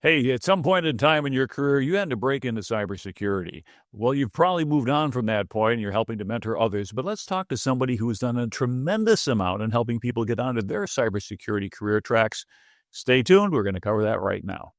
Hey, at some point in time in your career, you had to break into cybersecurity. Well, you've probably moved on from that point and you're helping to mentor others, but let's talk to somebody who's done a tremendous amount in helping people get onto their cybersecurity career tracks. Stay tuned. We're going to cover that right now.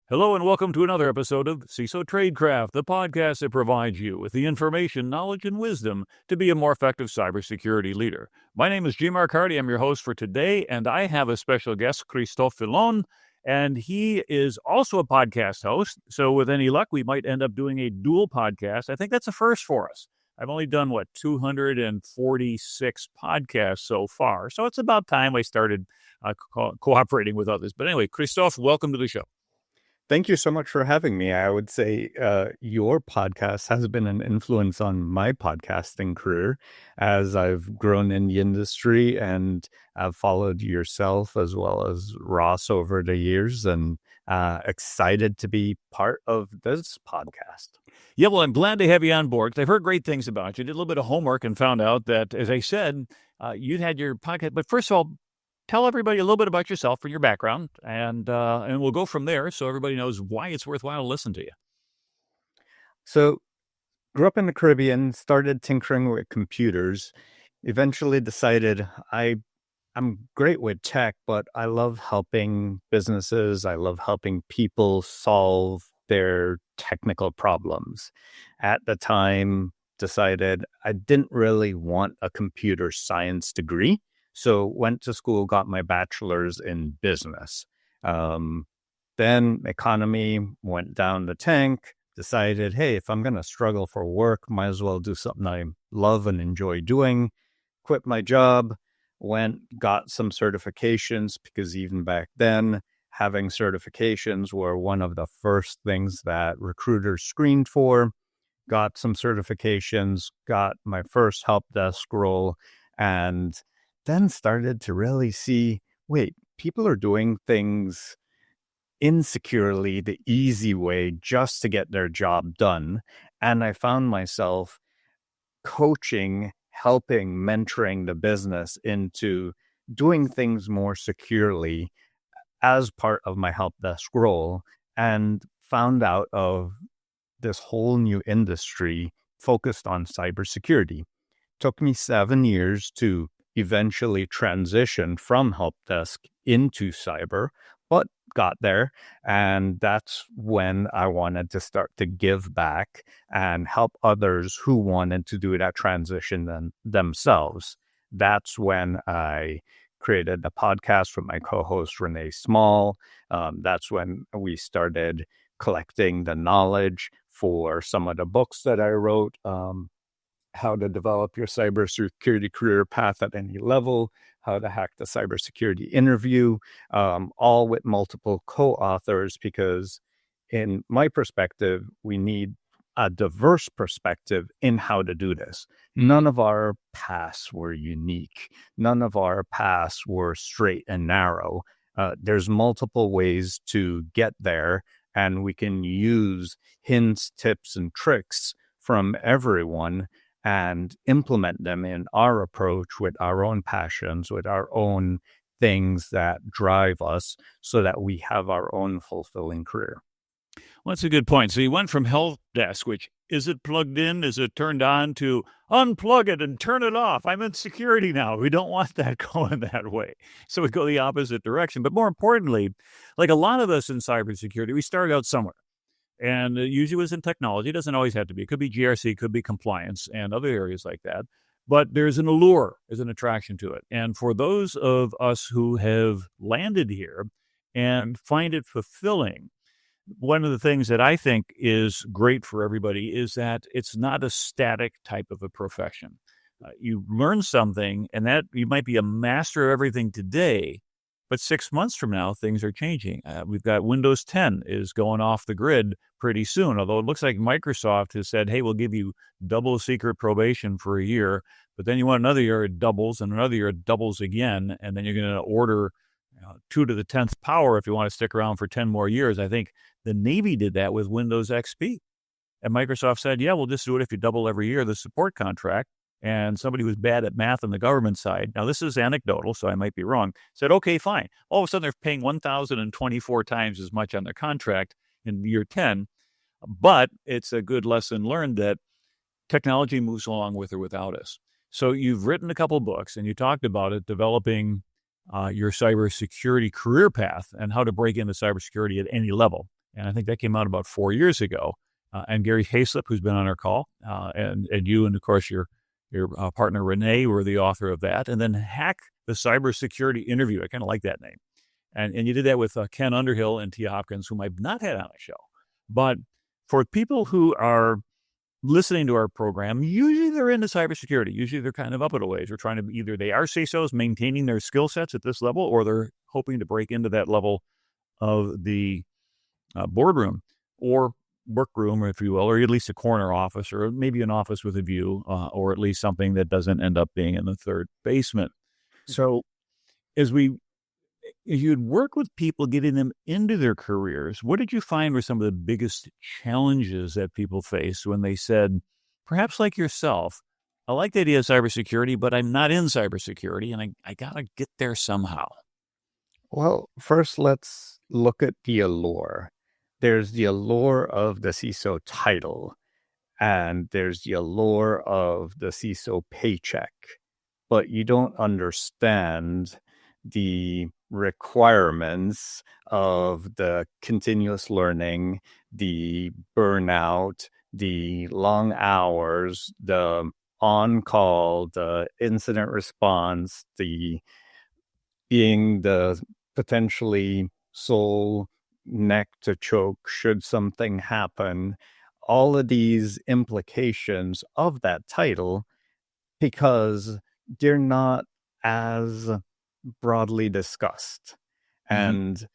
Hello and welcome to another episode of CISO Tradecraft, the podcast that provides you with the information, knowledge, and wisdom to be a more effective cybersecurity leader. My name is G. Mark Hardy. I'm your host for today, and I have a special guest, Christophe Foulon, and he is also a podcast host. So with any luck, we might end up doing a dual podcast. I think that's a first for us. I've only done, 246 podcasts so far. So it's about time I started cooperating with others. But anyway, Christophe, welcome to the show. Thank you so much for having me. I would say your podcast has been an influence on my podcasting career as I've grown in the industry, and I've followed yourself as well as Ross over the years, and excited to be part of this podcast. Yeah, well, I'm glad to have you on board because I've heard great things about you. Did a little bit of homework and found out that, as I said, you'd had your podcast. But first of all, tell everybody a little bit about yourself and your background, and we'll go from there so everybody knows why it's worthwhile to listen to you. So, grew up in the Caribbean, started tinkering with computers, eventually decided I'm great with tech, but I love helping businesses. I love helping people solve their technical problems. At the time, decided I didn't really want a computer science degree. So went to school, got my bachelor's in business. Then economy went down the tank, decided, hey, if I'm going to struggle for work, might as well do something I love and enjoy doing. Quit my job, got some certifications, because even back then, having certifications were one of the first things that recruiters screened for. Got some certifications, got my first help desk role, and then started to really see, wait, people are doing things insecurely, the easy way, just to get their job done. And I found myself coaching, helping, mentoring the business into doing things more securely as part of my help desk role, and found out of this whole new industry focused on cybersecurity. Took me 7 years to eventually transitioned from help desk into cyber, but got there. And that's when I wanted to start to give back and help others who wanted to do that transition themselves. That's when I created a podcast with my co-host, Renee Small. That's when we started collecting the knowledge for some of the books that I wrote, how to develop your cybersecurity career path at any level, how to hack the cybersecurity interview, all with multiple co-authors, because in my perspective, we need a diverse perspective in how to do this. None of our paths were unique. None of our paths were straight and narrow. There's multiple ways to get there, and we can use hints, tips, and tricks from everyone and implement them in our approach with our own passions, with our own things that drive us, so that we have our own fulfilling career. Well, that's a good point. So you went from help desk, which, is it plugged in? Is it turned on, to unplug it and turn it off? I'm in security now. We don't want that going that way. So we go the opposite direction. But more importantly, like a lot of us in cybersecurity, we started out somewhere. And it usually was in technology. It doesn't always have to be. It could be GRC, it could be compliance and other areas like that. But there's an allure, there's an attraction to it. And for those of us who have landed here and find it fulfilling, one of the things that I think is great for everybody is that it's not a static type of a profession. You learn something, and that you might be a master of everything today, but 6 months from now, things are changing. We've got Windows 10 is going off the grid pretty soon, although it looks like Microsoft has said, hey, we'll give you double secret probation for a year, but then you want another year, it doubles, and another year, it doubles again, and then you're going to order 2 to the 10th power if you want to stick around for 10 more years. I think the Navy did that with Windows XP. And Microsoft said, yeah, we'll just do it if you double every year the support contract. And somebody who was bad at math on the government side, now this is anecdotal, so I might be wrong, said, okay, fine. All of a sudden, they're paying 1,024 times as much on their contract in year 10. But it's a good lesson learned that technology moves along with or without us. So you've written a couple books, and you talked about it, developing your cybersecurity career path and how to break into cybersecurity at any level. And I think that came out about 4 years ago. And Gary Hayslip, who's been on our call, and you, and of course your partner Renee, were the author of that. And then Hack the Cybersecurity Interview. I kind of like that name. And you did that with Ken Underhill and Tia Hopkins, whom I've not had on a show. But for people who are listening to our program, usually they're into cybersecurity. Usually they're kind of up at a ways. They're trying to, either they are CISOs maintaining their skill sets at this level, or they're hoping to break into that level of the boardroom or workroom, if you will, or at least a corner office, or maybe an office with a view, or at least something that doesn't end up being in the third basement. So as you'd work with people, getting them into their careers, what did you find were some of the biggest challenges that people face when they said, perhaps like yourself, I like the idea of cybersecurity, but I'm not in cybersecurity, and I got to get there somehow? Well, first, let's look at the allure. There's the allure of the CISO title, and there's the allure of the CISO paycheck. But you don't understand the requirements of the continuous learning, the burnout, the long hours, the on-call, the incident response, the being the potentially sole neck to choke should something happen. All of these implications of that title, because they're not as broadly discussed. And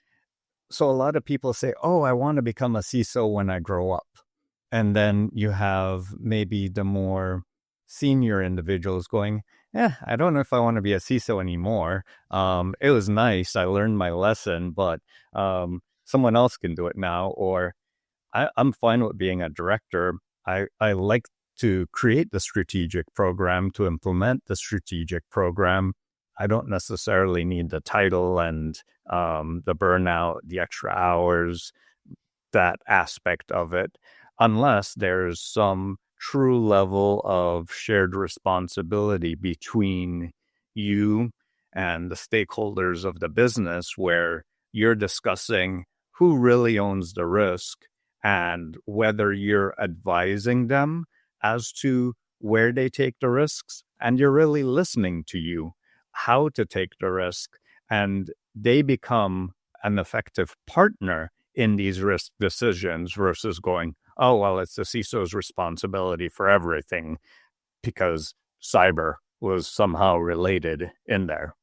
so a lot of people say, oh, I want to become a CISO when I grow up. And then you have maybe the more senior individuals going, I don't know if I want to be a CISO anymore. It was nice. I learned my lesson, but someone else can do it now. Or I'm fine with being a director. I like to create the strategic program, to implement the strategic program. I don't necessarily need the title and the burnout, the extra hours, that aspect of it, unless there's some true level of shared responsibility between you and the stakeholders of the business, where you're discussing who really owns the risk and whether you're advising them as to where they take the risks, and you're really listening to you, how to take the risk, and they become an effective partner in these risk decisions versus going, oh, well, it's the CISO's responsibility for everything because cyber was somehow related in there.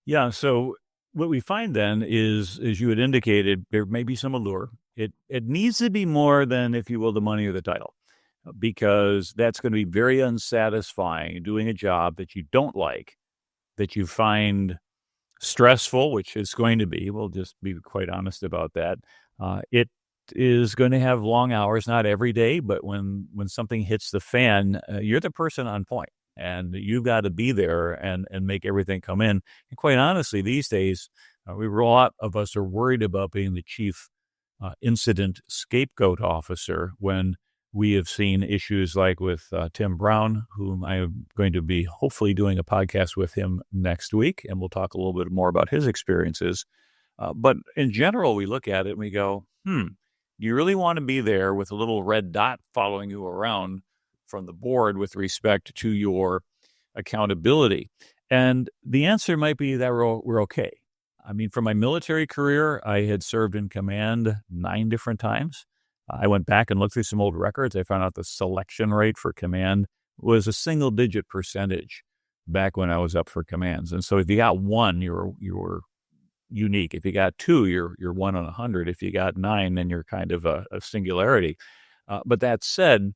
Yeah. So what we find then is, as you had indicated, there may be some allure. It needs to be more than, if you will, the money or the title, because that's going to be very unsatisfying, doing a job that you don't like, that you find stressful, which it's going to be. We'll just be quite honest about that. It is going to have long hours, not every day, but when something hits the fan, you're the person on point, and you've got to be there and make everything come in. And quite honestly, these days, a lot of us are worried about being the chief incident scapegoat officer when we have seen issues like with Tim Brown, whom I am going to be hopefully doing a podcast with him next week, and we'll talk a little bit more about his experiences. But in general, we look at it and we go, you really want to be there with a little red dot following you around from the board with respect to your accountability? And the answer might be that we're okay. I mean, for my military career, I had served in command 9 different times. I went back and looked through some old records. I found out the selection rate for command was a single-digit percentage back when I was up for commands. And so if you got 1, you were unique. If you got 2, you're 1 on 100. If you got 9, then you're kind of a singularity. But that said,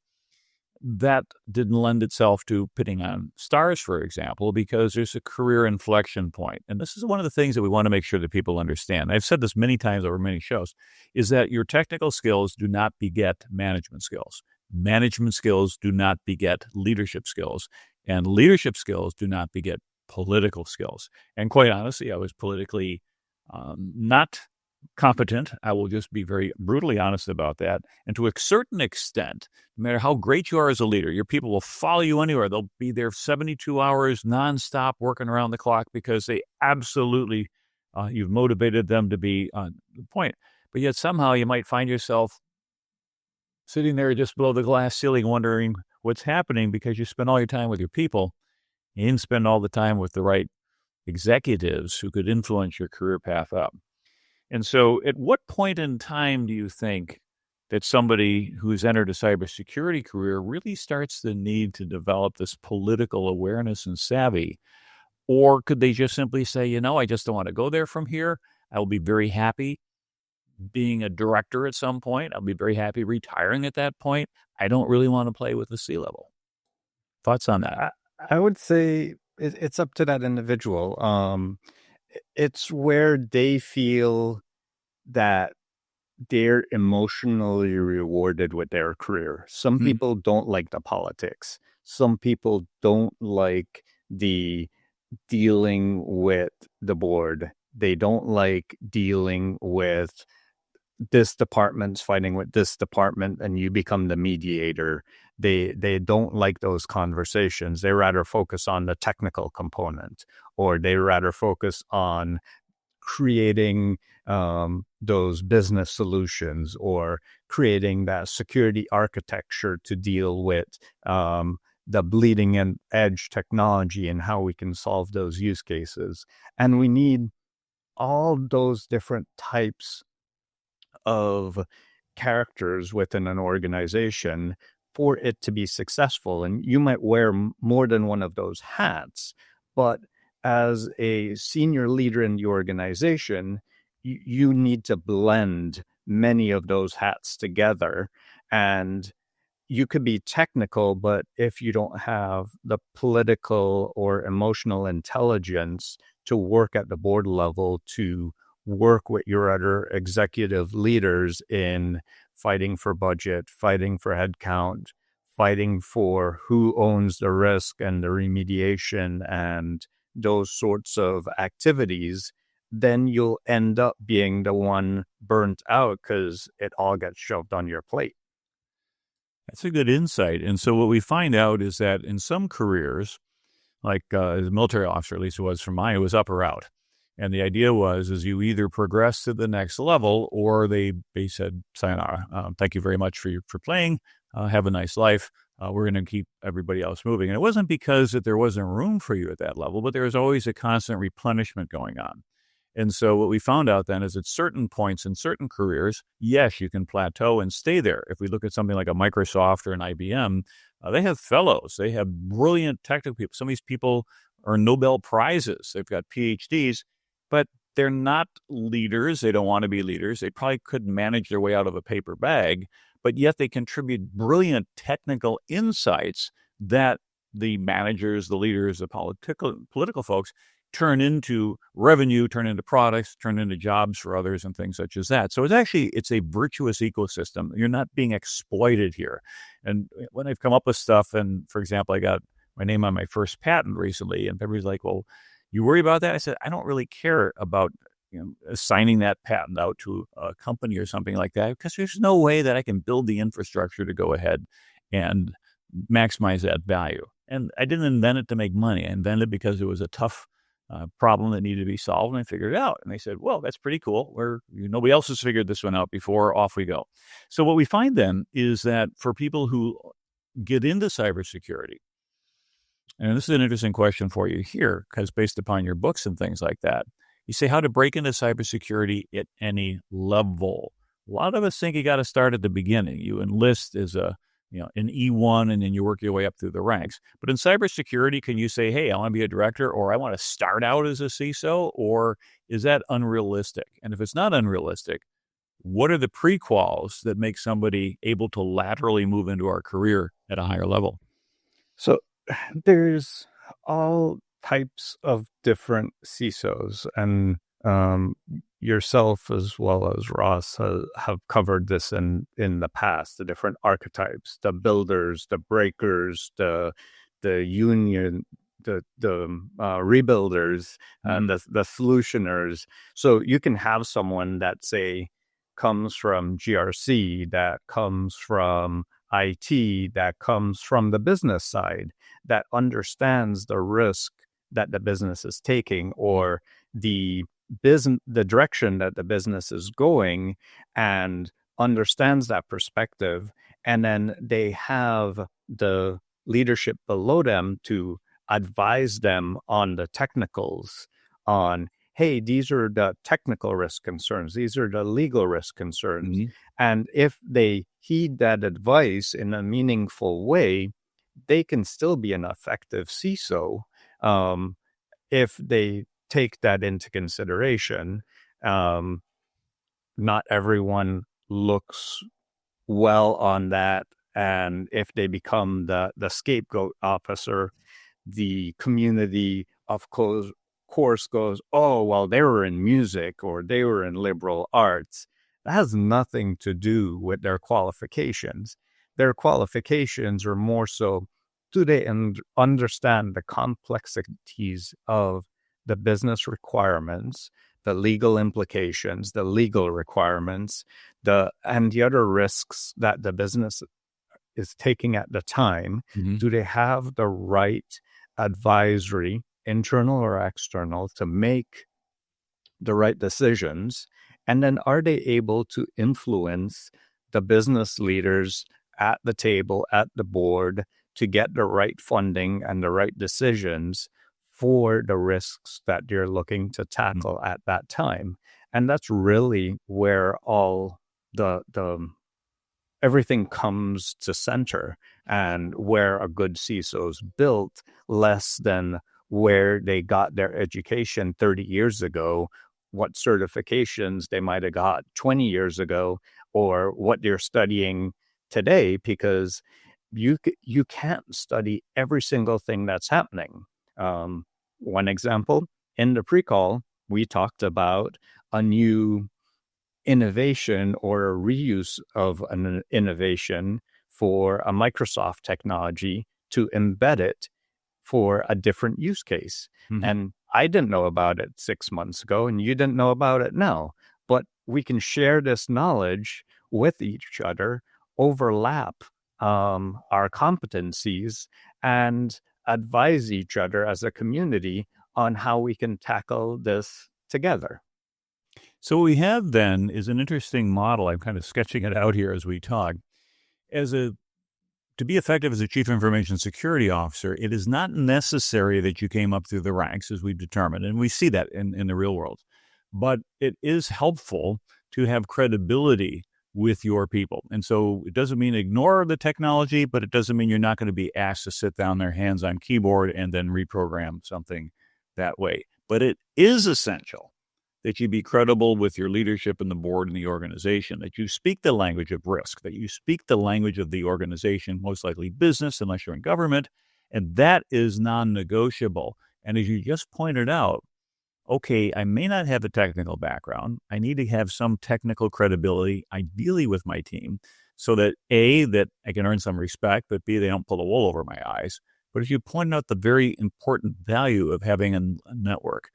that didn't lend itself to pitting on stars, for example, because there's a career inflection point. And this is one of the things that we want to make sure that people understand. I've said this many times over many shows, is that your technical skills do not beget management skills. Management skills do not beget leadership skills. And leadership skills do not beget political skills. And quite honestly, I was politically not competent. I will just be very brutally honest about that. And to a certain extent, no matter how great you are as a leader, your people will follow you anywhere. They'll be there 72 hours nonstop working around the clock because they absolutely, you've motivated them to be on the point. But yet somehow you might find yourself sitting there just below the glass ceiling wondering what's happening because you spend all your time with your people. You didn't spend all the time with the right executives who could influence your career path up. And so at what point in time do you think that somebody who's entered a cybersecurity career really starts the need to develop this political awareness and savvy? Or could they just simply say, I just don't want to go there from here. I will be very happy being a director at some point. I'll be very happy retiring at that point. I don't really want to play with the C-level. Thoughts on that? I would say it's up to that individual. It's where they feel that they're emotionally rewarded with their career. Some people don't like the politics. Some people don't like the dealing with the board. They don't like dealing with this department's fighting with this department and you become the mediator. They don't like those conversations. They rather focus on the technical component, or they rather focus on creating those business solutions, or creating that security architecture to deal with the bleeding edge technology and how we can solve those use cases. And we need all those different types of characters within an organization for it to be successful. And you might wear more than one of those hats, but as a senior leader in the organization, you need to blend many of those hats together. And you could be technical, but if you don't have the political or emotional intelligence to work at the board level, to work with your other executive leaders in fighting for budget, fighting for headcount, fighting for who owns the risk and the remediation and those sorts of activities, then you'll end up being the one burnt out because it all gets shoved on your plate. That's a good insight. And so what we find out is that in some careers, like as a military officer, at least it was for mine, it was up or out. And the idea is you either progress to the next level, or they said, sayonara, thank you very much for playing, have a nice life. We're going to keep everybody else moving. And it wasn't because that there wasn't room for you at that level, but there was always a constant replenishment going on. And so what we found out then is at certain points in certain careers, yes, you can plateau and stay there. If we look at something like a Microsoft or an IBM, they have fellows. They have brilliant technical people. Some of these people earn Nobel Prizes. They've got PhDs, but they're not leaders. They don't want to be leaders. They probably couldn't manage their way out of a paper bag, but yet they contribute brilliant technical insights that the managers, the leaders, the political folks turn into revenue, turn into products, turn into jobs for others and things such as that. So it's a virtuous ecosystem. You're not being exploited here. And when I've come up with stuff, and for example, I got my name on my first patent recently, and everybody's like, well, you worry about that? I said, I don't really care about assigning that patent out to a company or something like that, because there's no way that I can build the infrastructure to go ahead and maximize that value. And I didn't invent it to make money. I invented it because it was a tough problem that needed to be solved, and I figured it out. And they said, well, that's pretty cool. Nobody else has figured this one out before. Off we go. So what we find then is that for people who get into cybersecurity, and this is an interesting question for you here, because based upon your books and things like that, you say how to break into cybersecurity at any level. A lot of us think you got to start at the beginning. You enlist as an E1, and then you work your way up through the ranks. But in cybersecurity, can you say, hey, I want to be a director, or I want to start out as a CISO, or is that unrealistic? And if it's not unrealistic, what are the prequals that make somebody able to laterally move into our career at a higher level? So there's all types of different CISOs, and yourself as well as Ross have covered this in the past. The different archetypes, the builders, the breakers, the union, the rebuilders, and the solutioners. So you can have someone that, say, comes from GRC, that comes from IT, that comes from the business side, that understands the risk that the business is taking, or the direction that the business is going, and understands that perspective. And then they have the leadership below them to advise them on the technicals, on, hey, these are the technical risk concerns, these are the legal risk concerns. And if they heed that advice in a meaningful way, they can still be an effective CISO if they take that into consideration. Not everyone looks well on that. And if they become the scapegoat officer, the community, of course, goes, oh, well, they were in music or they were in liberal arts. That has nothing to do with their qualifications. Their qualifications are more so, do they understand the complexities of the business requirements, the legal implications, the legal requirements, and the other risks that the business is taking at the time? Do they have the right advisory, internal or external, to make the right decisions? And then are they able to influence the business leaders at the table, at the board, to get the right funding and the right decisions for the risks that you're looking to tackle at that time? And that's really where all the everything comes to center, and where a good CISO is built, less than where they got their education 30 years ago, what certifications they might have got 20 years ago, or what they're studying today, because you can't study every single thing that's happening. One example, in the pre-call, we talked about a new innovation or a reuse of an innovation for a Microsoft technology to embed it for a different use case. And I didn't know about it 6 months ago, and you didn't know about it now. But we can share this knowledge with each other, overlap our competencies, and advise each other as a community on how we can tackle this together. So what we have then is an interesting model. I'm kind of sketching it out here as we talk. To be effective as a chief information security officer, it is not necessary that you came up through the ranks, as we've determined, and we see that in the real world. But it is helpful to have credibility with your people. And so it doesn't mean ignore the technology, but it doesn't mean you're not going to be asked to sit down there, hands on keyboard, and then reprogram something that way. But it is essential that you be credible with your leadership and the board and the organization, that you speak the language of risk, that you speak the language of the organization, most likely business, unless you're in government, and that is non-negotiable. And as you just pointed out, okay, I may not have a technical background. I need to have some technical credibility, ideally with my team, so that A, that I can earn some respect, but B, they don't pull the wool over my eyes. But as you pointed out, the very important value of having a network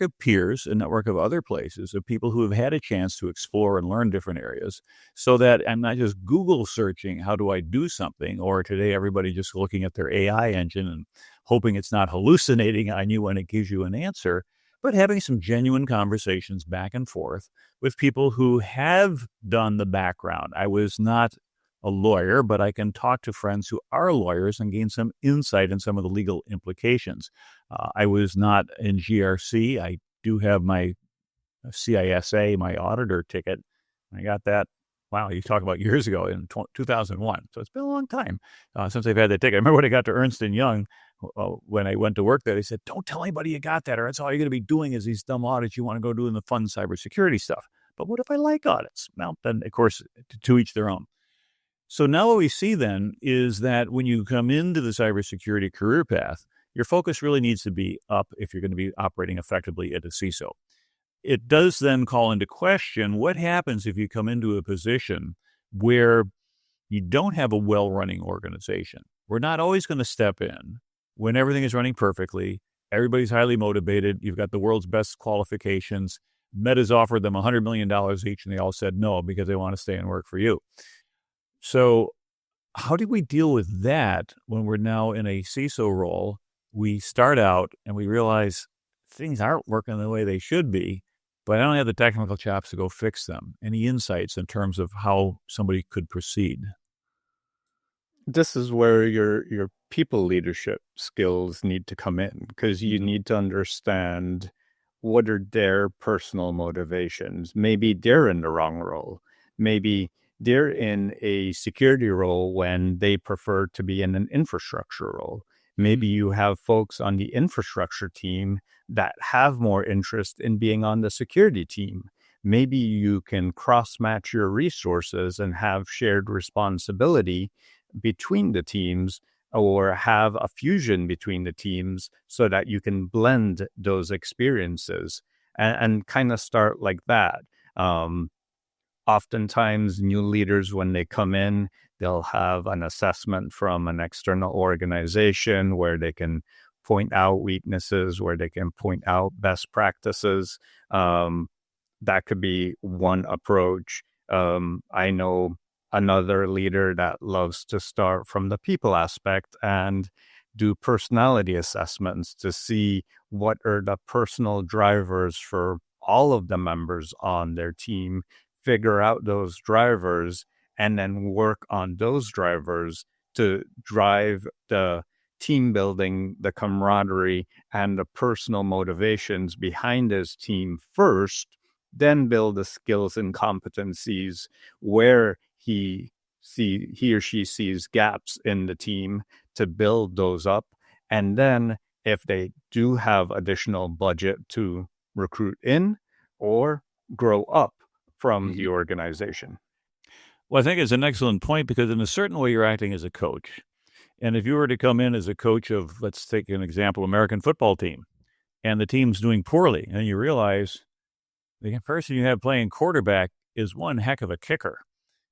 of peers, a network of other places, of people who have had a chance to explore and learn different areas, so that I'm not just Google searching, how do I do something? Or today, everybody just looking at their AI engine and hoping it's not hallucinating on you when it gives you an answer, but having some genuine conversations back and forth with people who have done the background. I was not a lawyer, but I can talk to friends who are lawyers and gain some insight in some of the legal implications. I was not in GRC. I do have my CISA, my auditor ticket. I got that. Wow, you talk about years ago in 2001. So it's been a long time since I've had that ticket. I remember when I got to Ernst & Young, when I went to work there, they said, don't tell anybody you got that, or that's all you're going to be doing is these dumb audits you want to go do in the fun cybersecurity stuff. But what if I like audits? Well, then, of course, to each their own. So now what we see then is that when you come into the cybersecurity career path, your focus really needs to be up if you're going to be operating effectively at a CISO. It does then call into question what happens if you come into a position where you don't have a well-running organization. We're not always going to step in when everything is running perfectly. Everybody's highly motivated. You've got the world's best qualifications. Meta's offered them $100 million each, and they all said no because they want to stay and work for you. So how do we deal with that when we're now in a CISO role? We start out and we realize things aren't working the way they should be, but I don't have the technical chops to go fix them. Any insights in terms of how somebody could proceed? This is where your people leadership skills need to come in, because you need to understand what are their personal motivations. Maybe they're in the wrong role. Maybe they're in a security role when they prefer to be in an infrastructure role. Maybe you have folks on the infrastructure team that have more interest in being on the security team. Maybe you can cross-match your resources and have shared responsibility between the teams, or have a fusion between the teams so that you can blend those experiences and kind of start like that. Oftentimes, new leaders, when they come in, they'll have an assessment from an external organization where they can point out weaknesses, where they can point out best practices. That could be one approach. I know another leader that loves to start from the people aspect and do personality assessments to see what are the personal drivers for all of the members on their team, figure out those drivers, and then work on those drivers to drive the team building, the camaraderie, and the personal motivations behind his team first, then build the skills and competencies where he or she sees gaps in the team to build those up. And then if they do have additional budget to recruit in or grow up from the organization. Well, I think it's an excellent point, because in a certain way, you're acting as a coach. And if you were to come in as a coach of, let's take an example, American football team, and the team's doing poorly, and you realize the person you have playing quarterback is one heck of a kicker,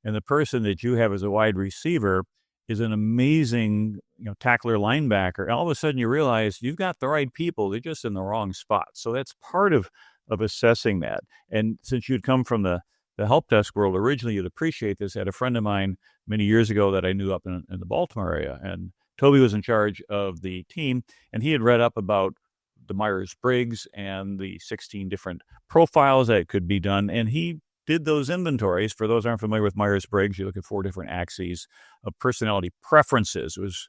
and the person that you have as a wide receiver is an amazing, tackler linebacker. And all of a sudden you realize you've got the right people. They're just in the wrong spot. So that's part of assessing that. And since you'd come from the help desk world originally, you'd appreciate this. I had a friend of mine many years ago that I knew up in the Baltimore area, and Toby was in charge of the team, and he had read up about the Myers-Briggs and the 16 different profiles that could be done. And he did those inventories. For those who aren't familiar with Myers-Briggs, you look at 4 different axes of personality preferences. It was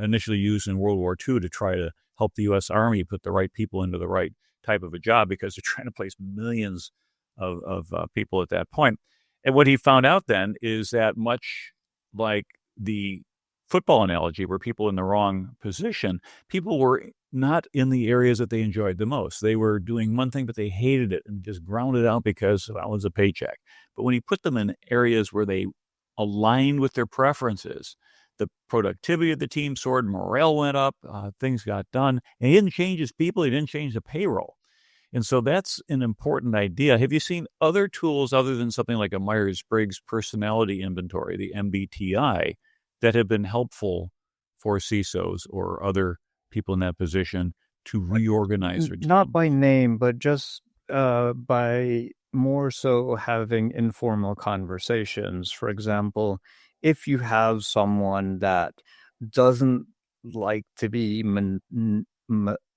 initially used in World War II to try to help the U.S. Army put the right people into the right type of a job, because they're trying to place millions of people at that point. And what he found out then is that, much like the football analogy where people in the wrong position, people were not in the areas that they enjoyed the most. They were doing one thing, but they hated it and just ground it out because, well, it was a paycheck. But when you put them in areas where they aligned with their preferences, the productivity of the team soared, morale went up, things got done. And he didn't change his people. He didn't change the payroll. And so that's an important idea. Have you seen other tools other than something like a Myers-Briggs personality inventory, the MBTI, that have been helpful for CISOs or other people in that position to reorganize their team? Not by name, but just by more so having informal conversations. For example, if you have someone that doesn't like to be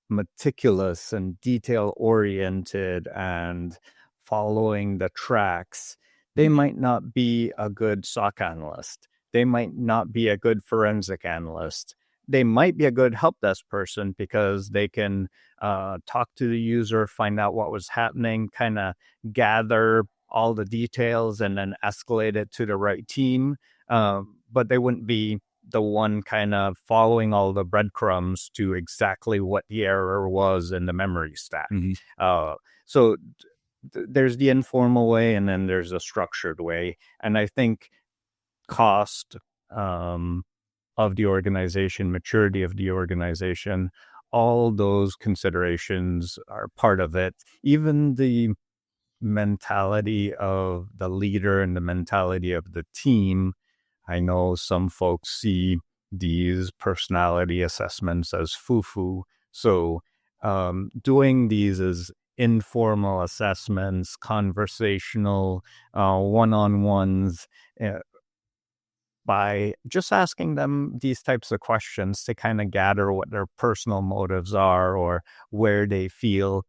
meticulous and detail-oriented and following the tracks, they might not be a good SOC analyst. They might not be a good forensic analyst. They might be a good help desk person because they can talk to the user, find out what was happening, kind of gather all the details and then escalate it to the right team. But they wouldn't be the one kind of following all the breadcrumbs to exactly what the error was in the memory stack. So there's the informal way, and then there's a structured way. And I think cost of the organization, maturity of the organization, all those considerations are part of it. Even the mentality of the leader and the mentality of the team. I know some folks see these personality assessments as foo-foo. So doing these as informal assessments, conversational, one-on-ones, by just asking them these types of questions to kind of gather what their personal motives are, or where they feel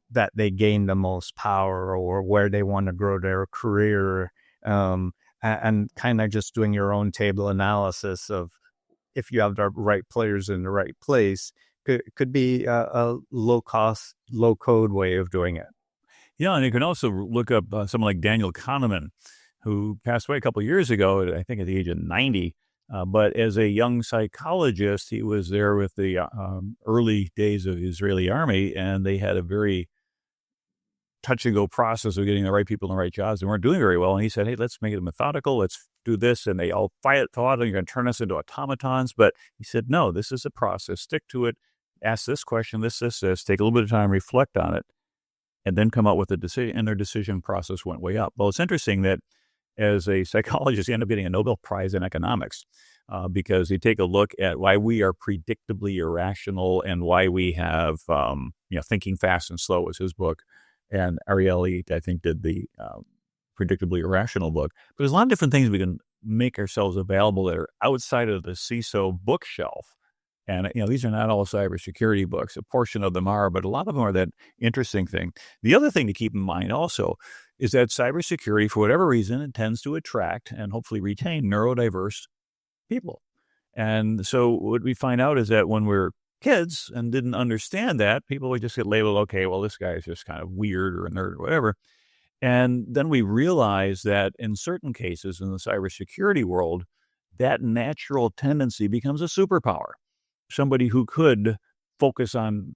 that they gain the most power, or where they want to grow their career, and kind of just doing your own table analysis of if you have the right players in the right place, could be a low cost, low code way of doing it. Yeah, and you can also look up someone like Daniel Kahneman, who passed away a couple of years ago, I think at the age of 90. But as a young psychologist, he was there with the early days of the Israeli army, and they had a very touch-and-go process of getting the right people in the right jobs. They weren't doing very well, and he said, hey, let's make it methodical. Let's do this. And they all thought, you're going to turn us into automatons. But he said, no, this is a process. Stick to it. Ask this question, this. Take a little bit of time, reflect on it, and then come out with a decision. And their decision process went way up. Well, it's interesting that as a psychologist, you end up getting a Nobel Prize in economics because you take a look at why we are predictably irrational and why we have, Thinking Fast and Slow was his book. And Ariel, I think, did the Predictably Irrational book. But there's a lot of different things we can make ourselves available that are outside of the CISO bookshelf. And, these are not all cybersecurity books. A portion of them are, but a lot of them are that interesting thing. The other thing to keep in mind also is that cybersecurity, for whatever reason, it tends to attract and hopefully retain neurodiverse people. And so what we find out is that when we're kids and didn't understand that, people would just get labeled, okay, well, this guy is just kind of weird or a nerd or whatever. And then we realize that in certain cases in the cybersecurity world, that natural tendency becomes a superpower. Somebody who could focus on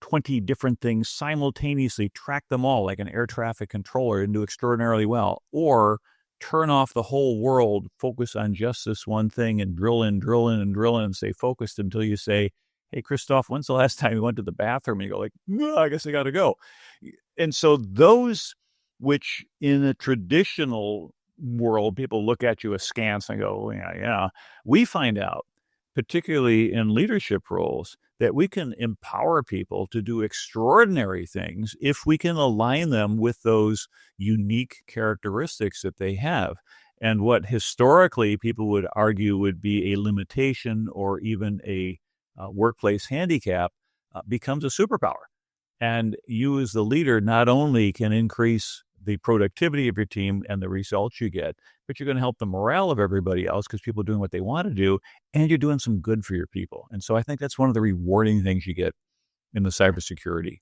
20 different things simultaneously, track them all like an air traffic controller and do extraordinarily well, or turn off the whole world, focus on just this one thing and drill in and stay focused until you say, hey, Christophe, when's the last time you went to the bathroom? And you go like, no, I guess I got to go. And so those which in a traditional world, people look at you askance and go, yeah. We find out, particularly in leadership roles, that we can empower people to do extraordinary things if we can align them with those unique characteristics that they have. And what historically people would argue would be a limitation or even a workplace handicap becomes a superpower. And you as the leader not only can increase the productivity of your team and the results you get, but you're going to help the morale of everybody else because people are doing what they want to do, and you're doing some good for your people. And so I think that's one of the rewarding things you get in the cybersecurity.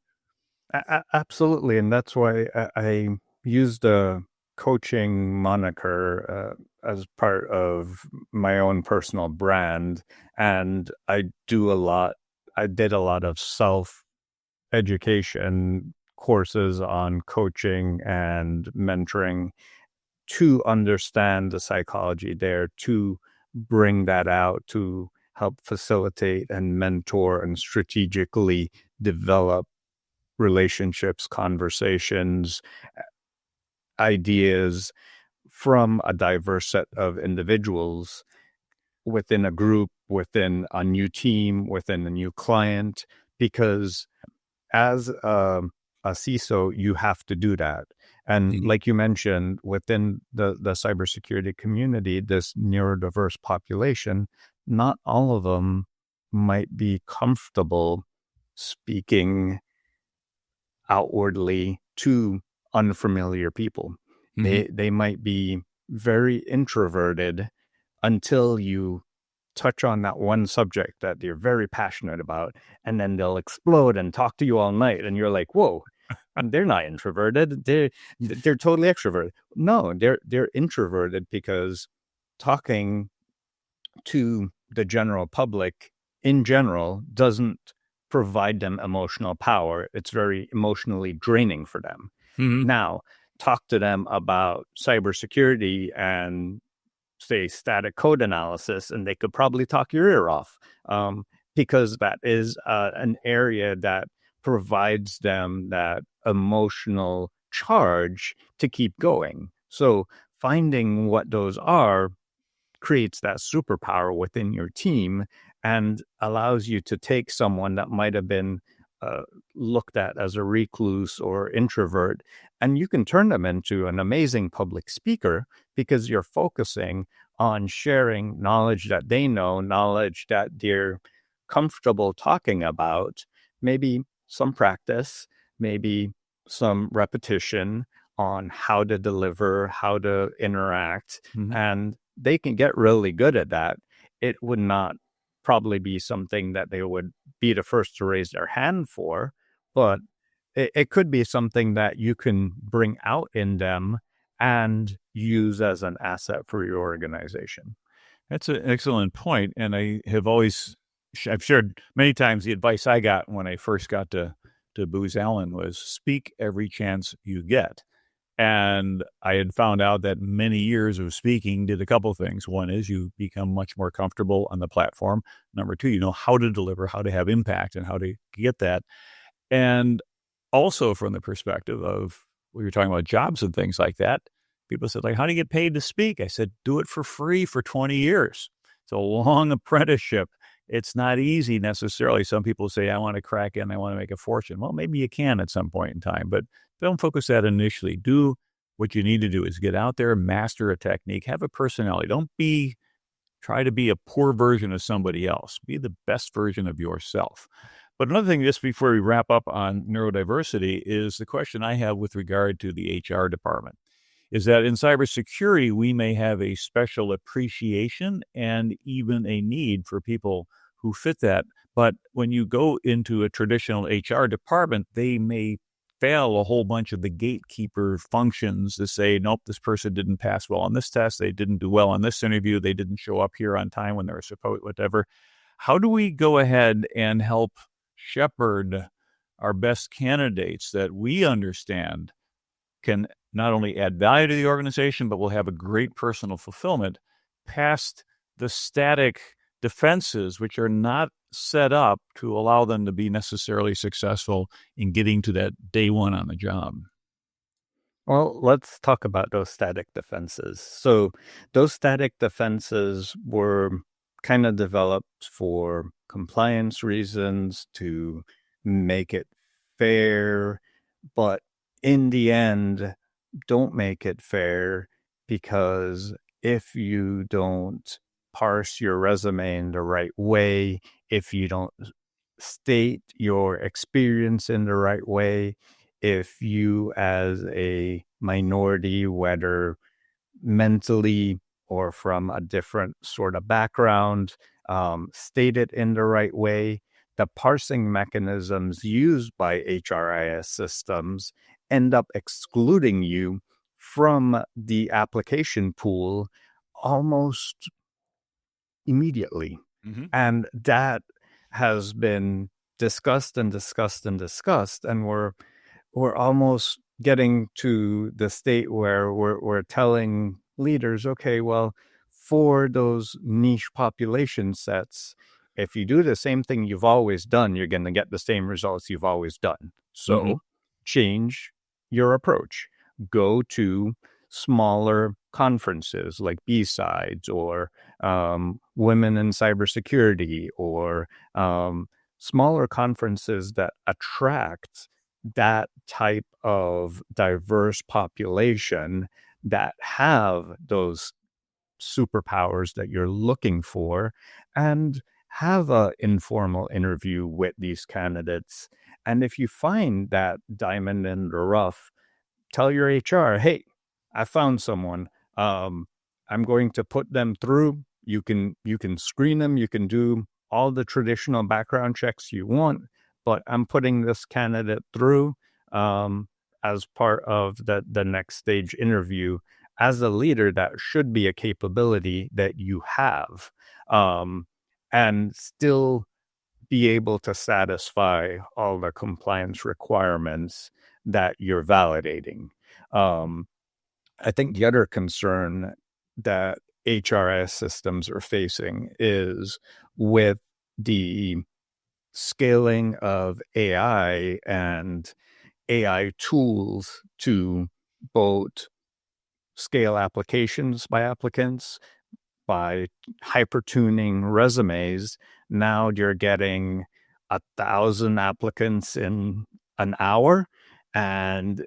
Absolutely. And that's why I used a coaching moniker as part of my own personal brand. And I did a lot of self-education courses on coaching and mentoring to understand the psychology there, to bring that out, to help facilitate and mentor and strategically develop relationships, conversations, ideas from a diverse set of individuals within a group, within a new team, within a new client, because as a CISO, you have to do that. And like you mentioned, within the cybersecurity community, this neurodiverse population, not all of them might be comfortable speaking outwardly to unfamiliar people. They might be very introverted until you touch on that one subject that you're very passionate about, and then they'll explode and talk to you all night, and you're like, whoa, they're not introverted, they're totally extroverted. No, they're introverted because talking to the general public in general doesn't provide them emotional power. It's very emotionally draining for them. Mhm. Now, talk to them about cybersecurity and say static code analysis, and they could probably talk your ear off, because that is an area that provides them that emotional charge to keep going. So finding what those are creates that superpower within your team and allows you to take someone that might have been uh, looked at as a recluse or introvert, and you can turn them into an amazing public speaker because you're focusing on sharing knowledge that they know, knowledge that they're comfortable talking about, maybe some practice, maybe some repetition on how to deliver, how to interact, Mhm. and they can get really good at that. It would not probably be something that they would be the first to raise their hand for, but it could be something that you can bring out in them and use as an asset for your organization. That's an excellent point, and I have always I've shared many times the advice I got when I first got to Booz Allen was speak every chance you get. And I had found out that many years of speaking did a couple things. One is you become much more comfortable on the platform. Number two, you know how to deliver, how to have impact, and how to get that. And also from the perspective of we were talking about jobs and things like that, people said, like, how do you get paid to speak? I said, do it for free for 20 years. It's a long apprenticeship. It's not easy necessarily. Some people say, I want to crack in, I want to make a fortune. Well, maybe you can at some point in time, but don't focus that initially. Do what you need to do is get out there, master a technique, have a personality. Don't try to be a poor version of somebody else. Be the best version of yourself. But another thing, just before we wrap up on neurodiversity, is the question I have with regard to the HR department is that in cybersecurity, we may have a special appreciation and even a need for people who fit that. But when you go into a traditional HR department, they may fail a whole bunch of the gatekeeper functions to say, nope, this person didn't pass well on this test. They didn't do well on this interview. They didn't show up here on time when they were supposed, whatever. How do we go ahead and help shepherd our best candidates that we understand can not only add value to the organization, but will have a great personal fulfillment past the static defenses, which are not set up to allow them to be necessarily successful in getting to that day one on the job? Well, let's talk about those static defenses. So, those static defenses were kind of developed for compliance reasons to make it fair, but in the end, don't make it fair because if you don't parse your resume in the right way, if you don't state your experience in the right way, if you as a minority, whether mentally or from a different sort of background, state it in the right way, the parsing mechanisms used by HRIS systems end up excluding you from the application pool almost immediately. Mm-hmm. And that has been discussed and discussed and discussed. And we're almost getting to the state where we're telling leaders, okay, well, for those niche population sets, if you do the same thing you've always done, you're going to get the same results you've always done. Mm-hmm. So change your approach. Go to smaller conferences like B-Sides or Women in Cybersecurity or smaller conferences that attract that type of diverse population that have those superpowers that you're looking for, and have a informal interview with these candidates. And if you find that diamond in the rough, tell your HR, hey, I found someone. I'm going to put them through. You can screen them. You can do all the traditional background checks you want, but I'm putting this candidate through as part of the next stage interview. As a leader, that should be a capability that you have, and still be able to satisfy all the compliance requirements that you're validating. I think the other concern that HRIS systems are facing is with the scaling of AI and AI tools to both scale applications by applicants, by hyper-tuning resumes. Now you're getting 1,000 applicants in an hour, and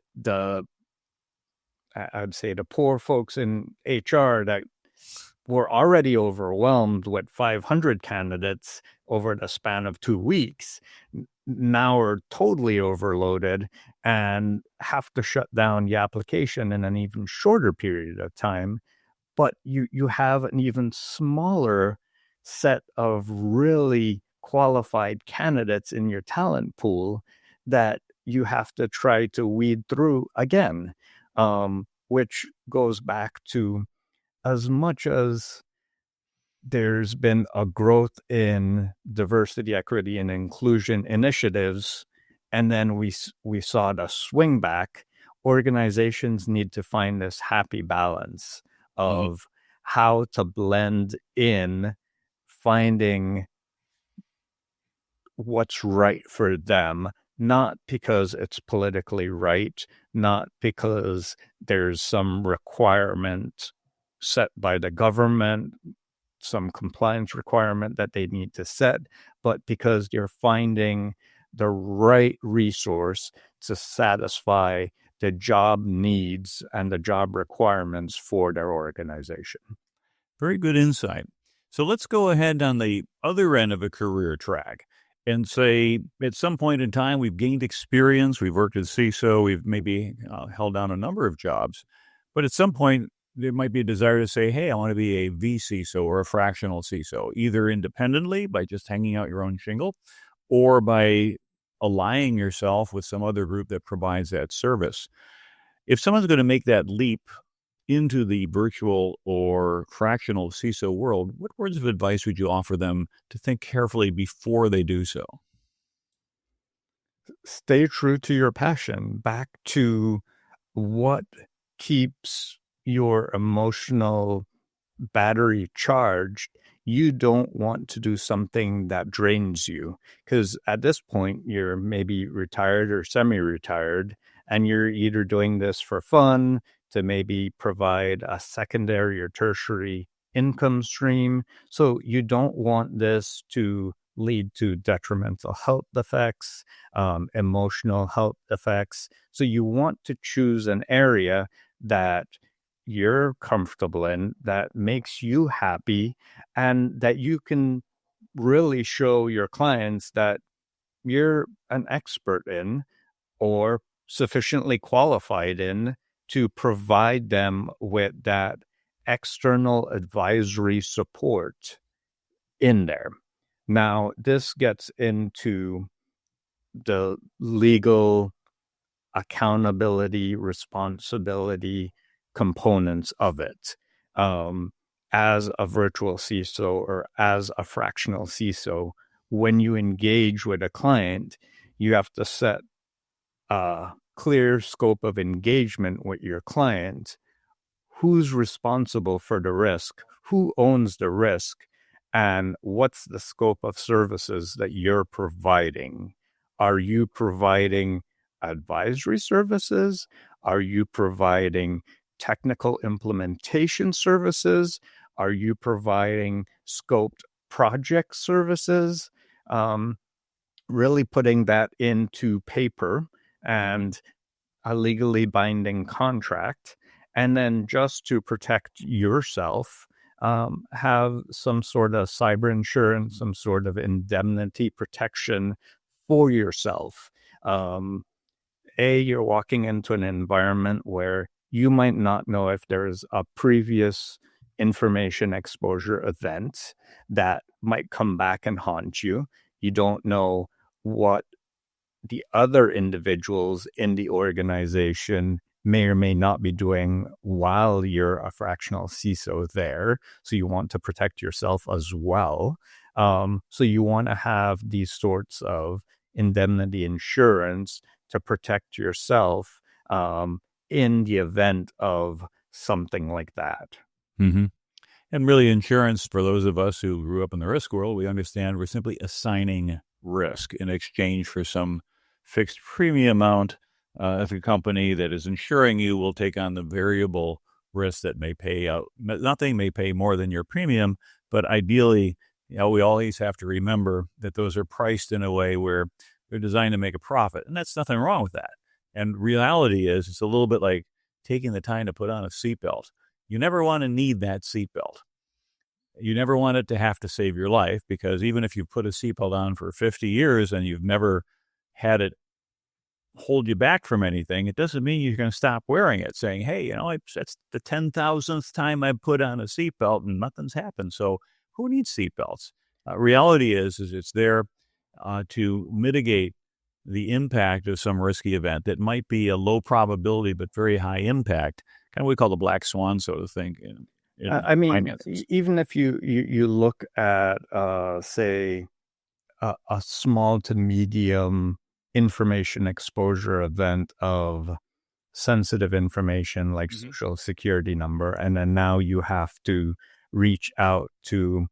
I'd say the poor folks in HR that were already overwhelmed with 500 candidates over the span of 2 weeks now are totally overloaded and have to shut down the application in an even shorter period of time. But you have an even smaller set of really qualified candidates in your talent pool that you have to try to weed through again, which goes back to, as much as there's been a growth in diversity, equity, and inclusion initiatives, and then we saw the swing back, organizations need to find this happy balance of how to blend in, finding what's right for them, not because it's politically right, not because there's some requirement set by the government, some compliance requirement that they need to set, but because you're finding the right resource to satisfy the job needs and the job requirements for their organization. Very good insight. So let's go ahead on the other end of a career track and say at some point in time, we've gained experience, we've worked as CISO, we've maybe held down a number of jobs, but at some point, there might be a desire to say, hey, I want to be a vCISO or a fractional CISO, either independently by just hanging out your own shingle or by allying yourself with some other group that provides that service. If someone's going to make that leap into the virtual or fractional CISO world, what words of advice would you offer them to think carefully before they do so? Stay true to your passion, back to what keeps your emotional battery charged. You don't want to do something that drains you, because at this point you're maybe retired or semi-retired, and you're either doing this for fun to maybe provide a secondary or tertiary income stream. So you don't want this to lead to detrimental health effects, emotional health effects. So you want to choose an area that you're comfortable in, that makes you happy, and that you can really show your clients that you're an expert in or sufficiently qualified in to provide them with that external advisory support in there. Now, this gets into the legal accountability, responsibility components of it. As a virtual CISO or as a fractional CISO, when you engage with a client, you have to set a clear scope of engagement with your client. Who's responsible for the risk? Who owns the risk? And what's the scope of services that you're providing? Are you providing advisory services? Are you providing technical implementation services? Are you providing scoped project services? Really putting that into paper and a legally binding contract. And then just to protect yourself, have some sort of cyber insurance, some sort of indemnity protection for yourself. You're walking into an environment where you might not know if there's a previous information exposure event that might come back and haunt you. You don't know what the other individuals in the organization may or may not be doing while you're a fractional CISO there. So you want to protect yourself as well. So you want to have these sorts of indemnity insurance to protect yourself in the event of something like that. Mm-hmm. And really, insurance, for those of us who grew up in the risk world, we understand we're simply assigning risk in exchange for some fixed premium amount. If a company that is insuring you will take on the variable risk that may pay out, nothing may pay more than your premium, but ideally, we always have to remember that those are priced in a way where they're designed to make a profit, and that's nothing wrong with that. And reality is, it's a little bit like taking the time to put on a seatbelt. You never want to need that seatbelt. You never want it to have to save your life, because even if you've put a seatbelt on for 50 years and you've never had it hold you back from anything, it doesn't mean you're going to stop wearing it, saying, hey, that's the 10,000th time I put on a seatbelt and nothing's happened. So who needs seatbelts? Reality is it's there to mitigate the impact of some risky event that might be a low probability but very high impact, kind of what we call the black swan sort of thing. I mean, finances. Even if you look at, say, a small to medium information exposure event of sensitive information like social security number, and then now you have to reach out to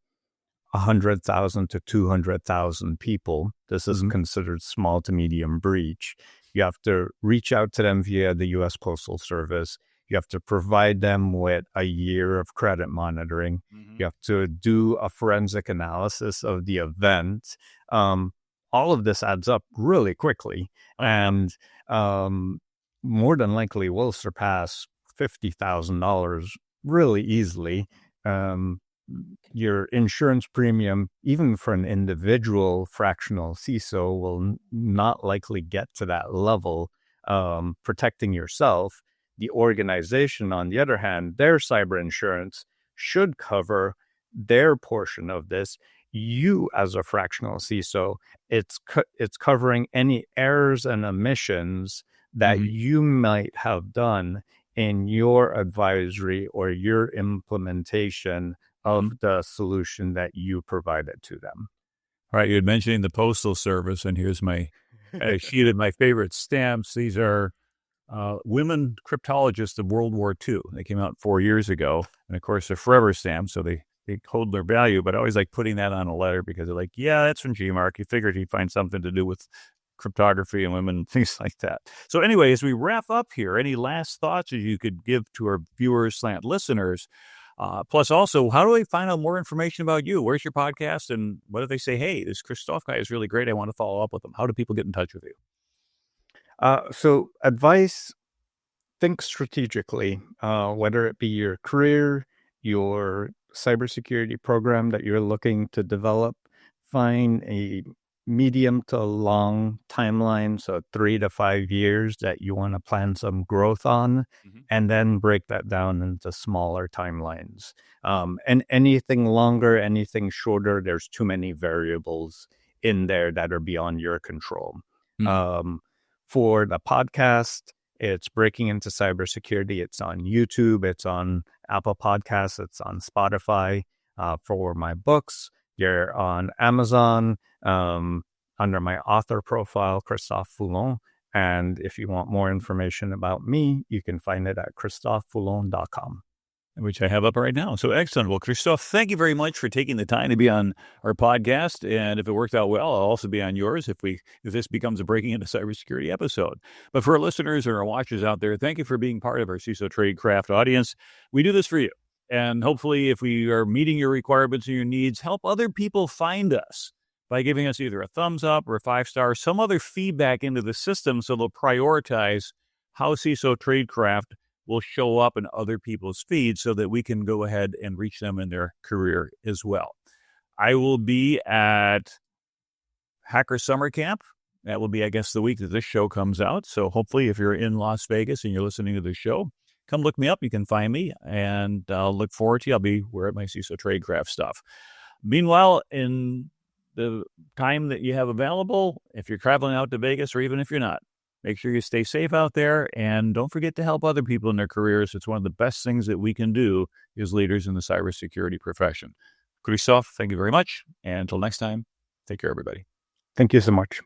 100,000 to 200,000 people. This is considered small to medium breach. You have to reach out to them via the U.S. Postal Service. You have to provide them with a year of credit monitoring. You have to do a forensic analysis of the event. All of this adds up really quickly, and more than likely will surpass $50,000 really easily. Your insurance premium, even for an individual fractional CISO, will not likely get to that level, protecting yourself. The organization, on the other hand, their cyber insurance should cover their portion of this. You, as a fractional CISO, it's covering any errors and omissions that you might have done in your advisory or your implementation of the solution that you provided to them. All right, you had mentioned the Postal Service, and here's my sheet of my favorite stamps. These are women cryptologists of World War II. They came out 4 years ago, and of course they're forever stamps, so they hold their value. But I always like putting that on a letter, because they're like, yeah, that's from G-Mark. You figured he'd find something to do with cryptography and women and things like that. So anyway, as we wrap up here, any last thoughts that you could give to our viewers / listeners? Plus, also, how do they find out more information about you? Where's your podcast? And what if they say, hey, this Christophe guy is really great, I want to follow up with him? How do people get in touch with you? So advice, think strategically, whether it be your career, your cybersecurity program that you're looking to develop. Find a medium to long timeline, so 3 to 5 years that you want to plan some growth on, and then break that down into smaller timelines. And anything longer, anything shorter, there's too many variables in there that are beyond your control. For the podcast, it's Breaking Into Cybersecurity. It's on YouTube, it's on Apple Podcasts, it's on Spotify. For my books, you're on Amazon under my author profile, Christophe Foulon. And if you want more information about me, you can find it at christophefoulon.com. Which I have up right now. So excellent. Well, Christophe, thank you very much for taking the time to be on our podcast. And if it worked out well, I'll also be on yours if this becomes a Breaking Into Cybersecurity episode. But for our listeners and our watchers out there, thank you for being part of our CISO Tradecraft audience. We do this for you. And hopefully, if we are meeting your requirements and your needs, help other people find us by giving us either a thumbs up or a 5-star, some other feedback into the system, so they'll prioritize how CISO Tradecraft will show up in other people's feeds, so that we can go ahead and reach them in their career as well. I will be at Hacker Summer Camp. That will be, I guess, the week that this show comes out. So hopefully, if you're in Las Vegas and you're listening to the show, come look me up. You can find me, and I'll look forward to you. I'll be wearing my CISO Tradecraft stuff. Meanwhile, in the time that you have available, if you're traveling out to Vegas, or even if you're not, make sure you stay safe out there, and don't forget to help other people in their careers. It's one of the best things that we can do as leaders in the cybersecurity profession. Christophe, thank you very much. And until next time, take care, everybody. Thank you so much.